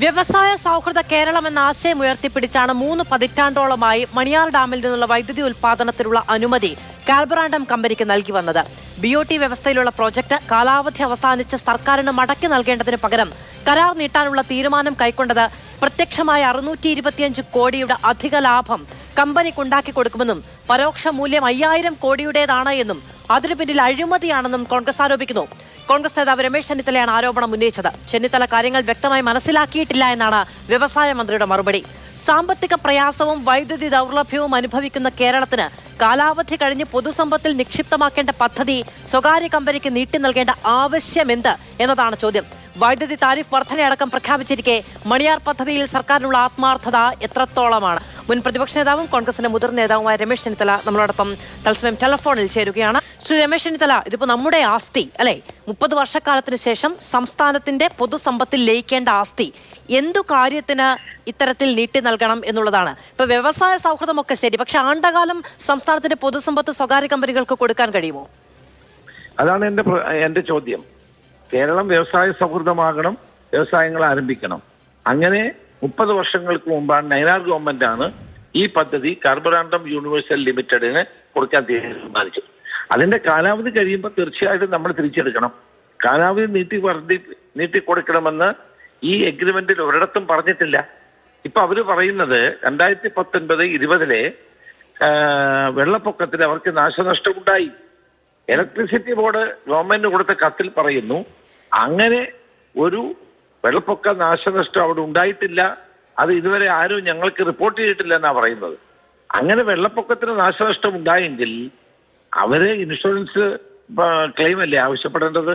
വ്യവസായ സൗഹൃദ കേരളം എന്ന ആശയം ഉയർത്തിപ്പിടിച്ചാണ് 3 പതിറ്റാണ്ടോളമായി മണിയാർ ഡാമിൽ നിന്നുള്ള വൈദ്യുതി ഉൽപാദനത്തിനുള്ള അനുമതി കാൽബറാണ്ടം കമ്പനിക്ക് നൽകി വന്നത്. BOT വ്യവസ്ഥയിലുള്ള പ്രോജക്ട് കാലാവധി അവസാനിച്ച് സർക്കാരിന് മടക്കി നൽകേണ്ടതിന് പകരം കരാർ നീട്ടാനുള്ള തീരുമാനം കൈക്കൊണ്ടത് പ്രത്യക്ഷമായ 625 കോടിയുടെ അധിക ലാഭം കമ്പനിക്കുണ്ടാക്കി കൊടുക്കുമെന്നും പരോക്ഷ മൂല്യം 5000 കോടിയുടേതാണ് എന്നും അതിനു പിന്നിൽ അഴിമതിയാണെന്നും കോൺഗ്രസ് ആരോപിക്കുന്നു. കോൺഗ്രസ് നേതാവ് രമേശ് ചെന്നിത്തലയാണ് ആരോപണം ഉന്നയിച്ചത്. ചെന്നിത്തല കാര്യങ്ങൾ വ്യക്തമായി മനസ്സിലാക്കിയിട്ടില്ല എന്നാണ് വ്യവസായ മന്ത്രിയുടെ മറുപടി. സാമ്പത്തിക പ്രയാസവും വൈദ്യുതി ദൗർലഭ്യവും അനുഭവിക്കുന്ന കേരളത്തിന് കാലാവധി കഴിഞ്ഞ് പൊതുസമ്പത്തിൽ നിക്ഷിപ്തമാക്കേണ്ട പദ്ധതി സ്വകാര്യ കമ്പനിക്ക് നീട്ടി നൽകേണ്ട ആവശ്യമെന്ത് എന്നതാണ് ചോദ്യം. വൈദ്യുതി താരിഫ് വർധനയടക്കം പ്രഖ്യാപിച്ചിരിക്കെ മണിയാർ പദ്ധതിയിൽ സർക്കാരിനുള്ള ആത്മാർത്ഥത എത്രത്തോളമാണ്? മുൻ പ്രതിപക്ഷ നേതാവും കോൺഗ്രസിന്റെ മുതിർന്ന നേതാവുമായ രമേശ് ചെന്നിത്തല നമ്മളോടൊപ്പം തത്സമയം ടെലിഫോണിൽ ചേരുകയാണ്. ശ്രീ രമേശ് ചെന്നിത്തല, ഇതിപ്പോ നമ്മുടെ ആസ്തി അല്ലെ, 30 വർഷക്കാലത്തിന് ശേഷം സംസ്ഥാനത്തിന്റെ പൊതുസമ്പത്തിൽ ലയിക്കേണ്ട ആസ്തി എന്തു കാര്യത്തിന് ഇത്തരത്തിൽ നീട്ടി നൽകണം എന്നുള്ളതാണ്. ഇപ്പൊ വ്യവസായ സൗഹൃദമൊക്കെ ശരി, പക്ഷെ ആണ്ടകാലം സംസ്ഥാനത്തിന്റെ പൊതുസമ്പത്ത് സ്വകാര്യ കമ്പനികൾക്ക് കൊടുക്കാൻ കഴിയുമോ? അതാണ് എന്റെ ചോദ്യം. കേരളം വ്യവസായ സൗഹൃദമാകണം, വ്യവസായങ്ങൾ ആരംഭിക്കണം. അങ്ങനെ 30 വർഷങ്ങൾക്ക് മുമ്പാണ് നയനാർ ഗവൺമെന്റാണ് ഈ പദ്ധതി കാർബറാണ്ടം യൂണിവേഴ്സൽ ലിമിറ്റഡിന് കൊടുക്കാൻ തീരുമാനിച്ചത്. അതിന്റെ കാലാവധി കഴിയുമ്പോൾ തീർച്ചയായിട്ടും നമ്മൾ തിരിച്ചെടുക്കണം. കാലാവധി നീട്ടിക്കൊടുക്കണമെന്ന് ഈ എഗ്രിമെന്റിൽ ഒരിടത്തും പറഞ്ഞിട്ടില്ല. ഇപ്പൊ അവര് പറയുന്നത് 2019-20 വെള്ളപ്പൊക്കത്തിൽ അവർക്ക് നാശനഷ്ടം ഉണ്ടായി. ഇലക്ട്രിസിറ്റി ബോർഡ് ഗവൺമെന്റിന് കൊടുത്ത കത്തിൽ പറയുന്നു അങ്ങനെ ഒരു വെള്ളപ്പൊക്ക നാശനഷ്ടം അവിടെ ഉണ്ടായിട്ടില്ല, അത് ഇതുവരെ ആരും ഞങ്ങൾക്ക് റിപ്പോർട്ട് ചെയ്തിട്ടില്ല എന്നാ പറയുന്നത്. അങ്ങനെ വെള്ളപ്പൊക്കത്തിന് നാശനഷ്ടം ഉണ്ടായെങ്കിൽ അവര് ഇൻഷുറൻസ് ക്ലെയിം അല്ലേ ആവശ്യപ്പെടേണ്ടത്?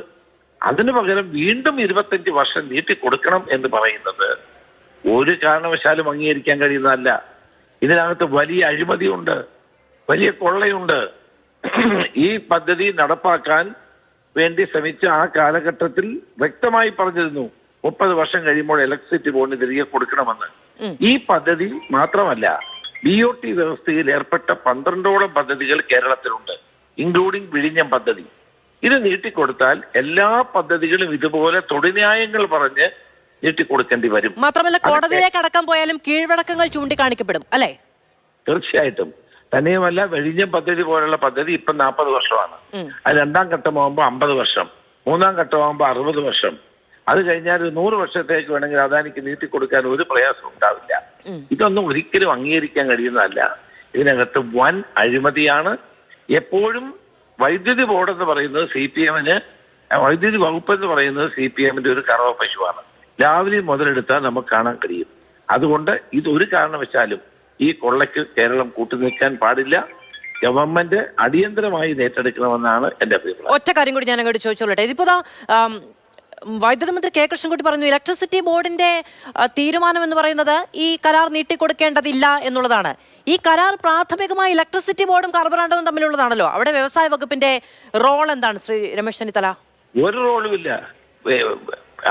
അതിനു പകരം വീണ്ടും 25 വർഷം നീട്ടിക്കൊടുക്കണം എന്ന് പറയുന്നത് ഒരു കാരണവശാലും അംഗീകരിക്കാൻ കഴിയുന്നതല്ല. ഇതിനകത്ത് വലിയ അഴിമതിയുണ്ട്, വലിയ കൊള്ളയുണ്ട്. ഈ പദ്ധതി നടപ്പാക്കാൻ വേണ്ടി ശ്രമിച്ച ആ കാലഘട്ടത്തിൽ വ്യക്തമായി പറഞ്ഞിരുന്നു 30 വർഷം കഴിയുമ്പോൾ ഇലക്ട്രിസിറ്റി ബോർഡിന് തിരികെ കൊടുക്കണമെന്ന്. ഈ പദ്ധതി മാത്രമല്ല, BOT വ്യവസ്ഥയിൽ ഏർപ്പെട്ട 12ഓളം പദ്ധതികൾ കേരളത്തിലുണ്ട്, ഇൻക്ലൂഡിംഗ് വിഴിഞ്ഞം പദ്ധതി. ഇത് നീട്ടിക്കൊടുത്താൽ എല്ലാ പദ്ധതികളും ഇതുപോലെ തൊടുന്യായങ്ങൾ പറഞ്ഞ് നീട്ടിക്കൊടുക്കേണ്ടി വരും. മാത്രമല്ല കോടതിയിലേക്ക് അടക്കം പോയാലും കീഴ്വഴക്കങ്ങൾ ചൂണ്ടിക്കാണിക്കപ്പെടും അല്ലെ? തീർച്ചയായിട്ടും. തന്നെയുമല്ല, വിഴിഞ്ഞം പദ്ധതി പോലുള്ള പദ്ധതി ഇപ്പൊ 40 വർഷമാണ്. അത് 2ാം ഘട്ടമാകുമ്പോൾ 50 വർഷം, 3ാം ഘട്ടമാകുമ്പോൾ 60 വർഷം. അത് കഴിഞ്ഞാൽ 100 വർഷത്തേക്ക് വേണമെങ്കിൽ അദാനിക്ക് നീട്ടിക്കൊടുക്കാൻ ഒരു പ്രയാസം ഉണ്ടാവില്ല. ഇതൊന്നും ഒരിക്കലും അംഗീകരിക്കാൻ കഴിയുന്നതല്ല. ഇതിനകത്ത് വൻ അഴിമതിയാണ്. എപ്പോഴും വൈദ്യുതി ബോർഡ് എന്ന് പറയുന്നത് CPM-ന്, വൈദ്യുതി വകുപ്പ് എന്ന് പറയുന്നത് CPM-ന്റെ ഒരു കറവ പശുവാണ്. രാവിലെ മുതലെടുത്താൽ നമുക്ക് കാണാൻ കഴിയും. അതുകൊണ്ട് ഇതൊരു കാരണവശാലും ഈ കൊള്ളയ്ക്ക് കേരളം കൂട്ടുനിൽക്കാൻ പാടില്ല. ഗവൺമെന്റ് അടിയന്തരമായി ഏറ്റെടുക്കണമെന്നാണ് എന്റെ അഭിപ്രായം. ഒറ്റ കാര്യം കൂടി ഞാൻ അങ്ങോട്ട് ചോദിച്ചോളട്ടെ. ഇതിപ്പോ വൈദ്യുതി മന്ത്രി K. കൃഷ്ണൻകുട്ടി പറഞ്ഞു ഇലക്ട്രിസിറ്റി ബോർഡിന്റെ തീരുമാനം എന്ന് പറയുന്നത് ഈ കരാർ നീട്ടിക്കൊടുക്കേണ്ടതില്ല എന്നുള്ളതാണ്. ഈ കരാർ പ്രാഥമികമായി ഇലക്ട്രിസിറ്റി ബോർഡും കാർബറാണ്ടവും തമ്മിലുള്ളതാണല്ലോ. അവിടെ വ്യവസായ വകുപ്പിന്റെ റോൾ എന്താണ് ശ്രീ രമേശ് ചെന്നിത്തല? ഒരു റോളുമില്ല.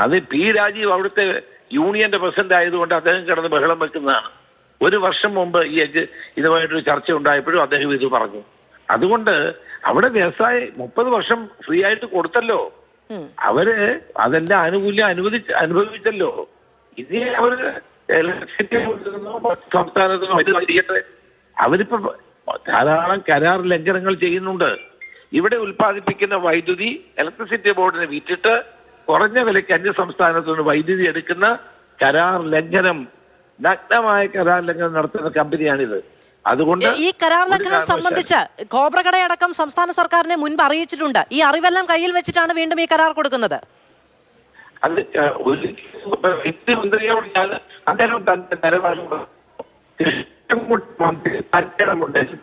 അത് P. രാജീവ് അവിടുത്തെ യൂണിയന്റെ പ്രസിഡന്റ് ആയതുകൊണ്ട് അദ്ദേഹം കിടന്ന് ബഹളം വെക്കുന്നതാണ്. 1 വർഷം മുമ്പ് ഇതുമായിട്ടൊരു ചർച്ച ഉണ്ടായപ്പോഴും അദ്ദേഹം ഇത് പറഞ്ഞു. അതുകൊണ്ട് അവിടെ വ്യവസായം 30 വർഷം ഫ്രീ ആയിട്ട് കൊടുത്തല്ലോ, അവര് അതെല്ലാം ആനുകൂല്യം അനുഭവിച്ചല്ലോ. ഇനി അവര് സംസ്ഥാനത്തിനോ ഇത് ചെയ്യട്ടെ. അവരിപ്പോ ധാരാളം കരാർ ലംഘനങ്ങൾ ചെയ്യുന്നുണ്ട്. ഇവിടെ ഉൽപ്പാദിപ്പിക്കുന്ന വൈദ്യുതി ഇലക്ട്രിസിറ്റി ബോർഡിനെ വിറ്റിട്ട് കുറഞ്ഞ വിലയ്ക്ക് അന്യ സംസ്ഥാനത്തു നിന്ന് വൈദ്യുതി എടുക്കുന്ന കരാർ ലംഘനം, നഗ്നമായ കരാർ ലംഘനം നടത്തുന്ന കമ്പനിയാണിത്. അതുകൊണ്ട് ഈ കരാർ ലംഘനം സംബന്ധിച്ച് കോബ്രകടയടക്കം സംസ്ഥാന സർക്കാരിനെ മുൻപ് അറിയിച്ചിട്ടുണ്ട്. ഈ അറിവെല്ലാം കയ്യിൽ വെച്ചിട്ടാണ് വീണ്ടും ഈ കരാർ കൊടുക്കുന്നത്. അത് മന്ത്രിയോട് ഞാൻ അദ്ദേഹം തന്റെ നിലപാട്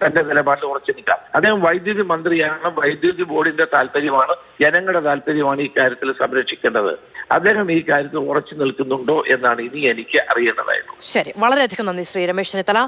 തന്റെ നിലപാട് ഉറച്ചു നിൽക്കാം. അദ്ദേഹം വൈദ്യുതി മന്ത്രിയാണ്, വൈദ്യുതി ബോർഡിന്റെ താല്പര്യമാണ്, ജനങ്ങളുടെ താല്പര്യമാണ് ഈ കാര്യത്തിൽ സംരക്ഷിക്കേണ്ടത്. അദ്ദേഹം ഈ കാര്യത്തിൽ ഉറച്ചു നിൽക്കുന്നുണ്ടോ എന്നാണ് ഇനി എനിക്ക് അറിയേണ്ടതായിരുന്നു. ശരി, വളരെയധികം നന്ദി ശ്രീ രമേശ് ചെന്നിത്തല.